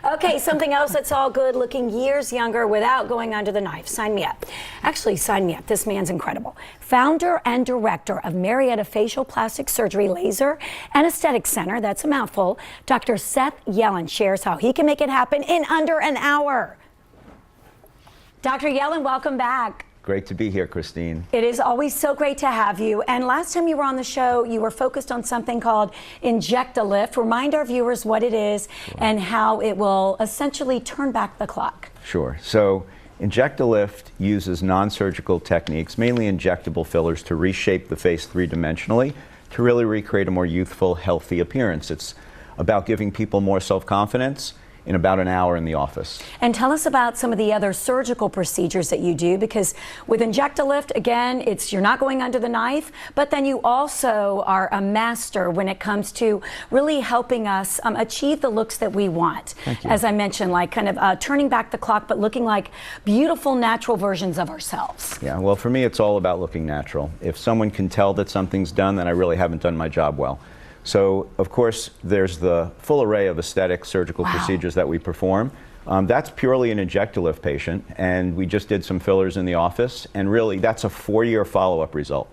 Okay, something else that's all good, looking years younger without going under the knife. Sign me up. Actually, sign me up. This man's incredible. Founder and director of Marietta Facial Plastic Surgery, Laser, and Aesthetic Center, that's a mouthful, Dr. Seth Yellin shares how he can make it happen in under an hour. Dr. Yellin, welcome back. Great to be here, Christine. It is always so great to have you. And last time you were on the show, you were focused on something called Inject-A-Lift. Remind our viewers what it is and how it will essentially turn back the clock. Sure. So Inject-A-Lift uses non-surgical techniques, mainly injectable fillers, to reshape the face three-dimensionally to really recreate a more youthful, healthy appearance. It's about giving people more self-confidence in about an hour in the office. And tell us about some of the other surgical procedures that you do, because with Inject-A-Lift, again, you're not going under the knife, but then you also are a master when it comes to really helping us achieve the looks that we want. Thank you. As I mentioned, like kind of turning back the clock, but looking like beautiful, natural versions of ourselves. Yeah, well, for me, it's all about looking natural. If someone can tell that something's done, then I really haven't done my job well. So, of course, there's the full array of aesthetic surgical procedures that we perform. That's purely an Inject-A-Lift patient, and we just did some fillers in the office, and really, that's a 4-year follow-up result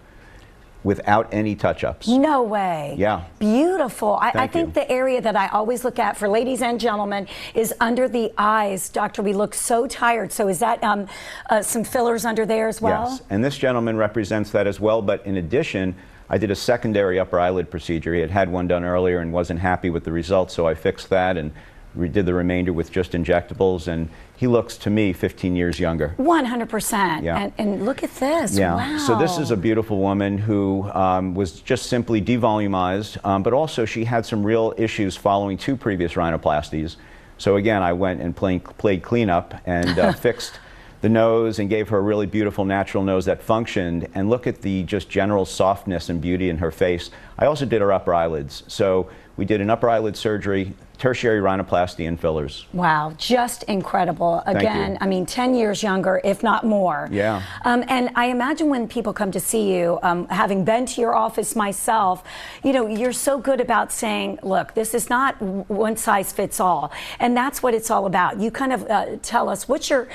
without any touch-ups. No way. Yeah. Beautiful. I think the area that I always look at for ladies and gentlemen is under the eyes. Doctor, we look so tired. So is that some fillers under there as well? Yes, and this gentleman represents that as well, but in addition, I did a secondary upper eyelid procedure. He had had one done earlier and wasn't happy with the results, so I fixed that and did the remainder with just injectables, and he looks to me 15 years younger. 100%. Yeah. And look at this. Yeah. Wow. So this is a beautiful woman who was just simply devolumized, but also she had some real issues following 2 previous rhinoplasties. So again, I went and played cleanup and fixed the nose and gave her a really beautiful natural nose that functioned, and look at the just general softness and beauty in her face. I also did her upper eyelids. So we did an upper eyelid surgery, tertiary rhinoplasty, and fillers. Wow, just incredible. Again, I mean, 10 years younger, if not more. Yeah. And I imagine when people come to see you, having been to your office myself, you know, you're so good about saying, look, this is not one size fits all. And that's what it's all about. You kind of tell us what are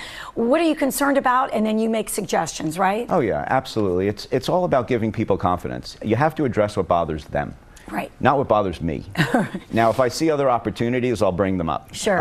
you concerned about, and then you make suggestions, right? Oh yeah, absolutely. It's all about giving people confidence. You have to address what bothers them. Right. Not what bothers me. Now, if I see other opportunities, I'll bring them up. Sure.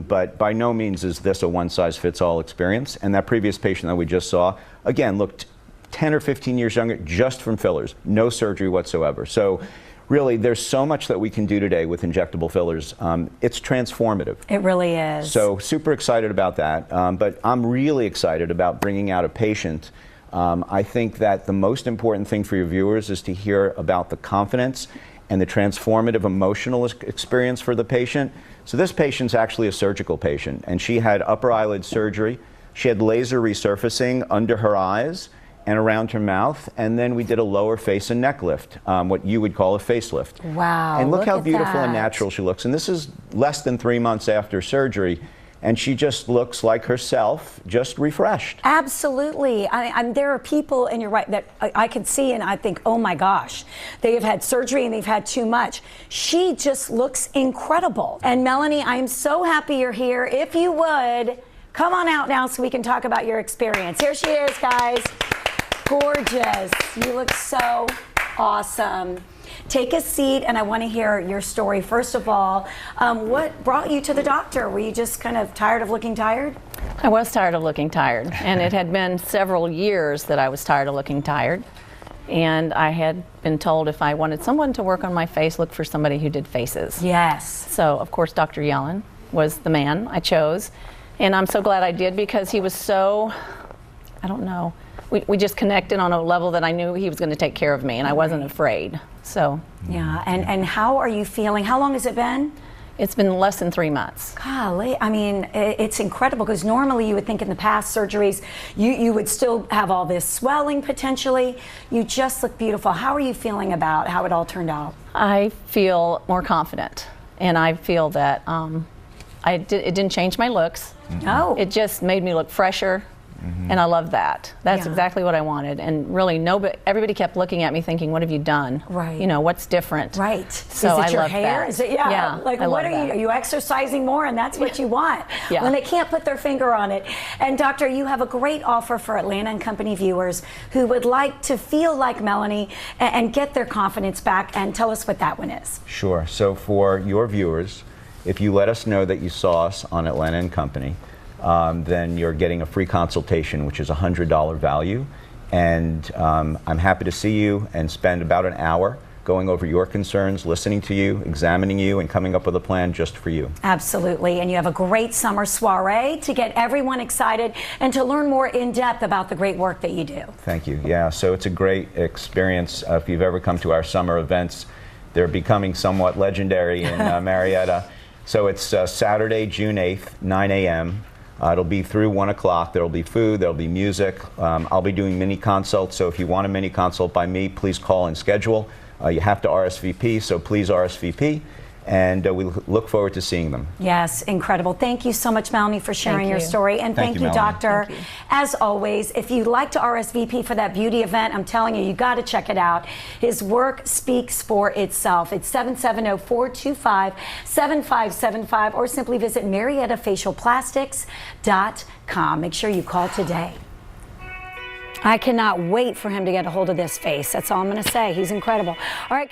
But by no means is this a one-size-fits-all experience. And that previous patient that we just saw, again, looked 10 or 15 years younger just from fillers. No surgery whatsoever. So really, there's so much that we can do today with injectable fillers. It's transformative. It really is. So super excited about that. But I'm really excited about bringing out a patient. I think that the most important thing for your viewers is to hear about the confidence and the transformative emotional experience for the patient. So this patient's actually a surgical patient, and she had upper eyelid surgery. She had laser resurfacing under her eyes and around her mouth, and then we did a lower face and neck lift, what you would call a facelift. Wow, and look how at beautiful that. And natural she looks. And this is less than 3 months after surgery, and she just looks like herself, just refreshed. Absolutely. There are people, and you're right, that I can see and I think, oh my gosh, they have had surgery and they've had too much. She just looks incredible. And Melanie, I'm so happy you're here. If you would, come on out now so we can talk about your experience. Here she is, guys. Gorgeous. You look so awesome. Take a seat, and I want to hear your story. First of all, what brought you to the doctor? Were you just kind of tired of looking tired? I was tired of looking tired, and it had been several years that I was tired of looking tired. And I had been told if I wanted someone to work on my face, look for somebody who did faces. Yes. So, of course, Dr. Yellin was the man I chose. And I'm so glad I did, because he was so, I don't know, we just connected on a level that I knew he was going to take care of me, and I wasn't afraid. So yeah, and how are you feeling? How long has it been? It's been less than 3 months. Golly, I mean, it's incredible, because normally you would think in the past surgeries, you would still have all this swelling potentially. You just look beautiful. How are you feeling about how it all turned out? I feel more confident, and I feel that it didn't change my looks. No. It just made me look fresher, And I love that. That's Yeah. exactly what I wanted. And really, everybody kept looking at me thinking, what have you done? Right. You know, what's different? Right. So Is it I your love hair? that. Is it, yeah. Like, I what love are that. are you exercising more? And that's what you want. Yeah. When they can't put their finger on it. And Doctor, you have a great offer for Atlanta and Company viewers who would like to feel like Melanie and get their confidence back. And tell us what that one is. Sure. So for your viewers, if you let us know that you saw us on Atlanta and Company, then you're getting a free consultation, which is a $100 value. And I'm happy to see you and spend about an hour going over your concerns, listening to you, examining you, and coming up with a plan just for you. Absolutely. And you have a great summer soiree to get everyone excited and to learn more in depth about the great work that you do. Thank you. Yeah, so it's a great experience. If you've ever come to our summer events, they're becoming somewhat legendary in Marietta. So it's Saturday, June 8th, 9 a.m. It'll be through 1 o'clock. There'll be food, there'll be music. I'll be doing mini consults, so if you want a mini consult by me, please call and schedule. You have to RSVP, so please RSVP. And we look forward to seeing them. Yes, incredible. Thank you so much, Melanie, for sharing Thank your you. story. And thank Thank you, you, Melanie. Doctor. Thank you. As always, if you'd like to RSVP for that beauty event, I'm telling you, you got to check it out. His work speaks for itself. It's 770-425-7575 or simply visit MariettaFacialPlastics.com. Make sure you call today. I cannot wait for him to get a hold of this face. That's all I'm going to say. He's incredible. All right.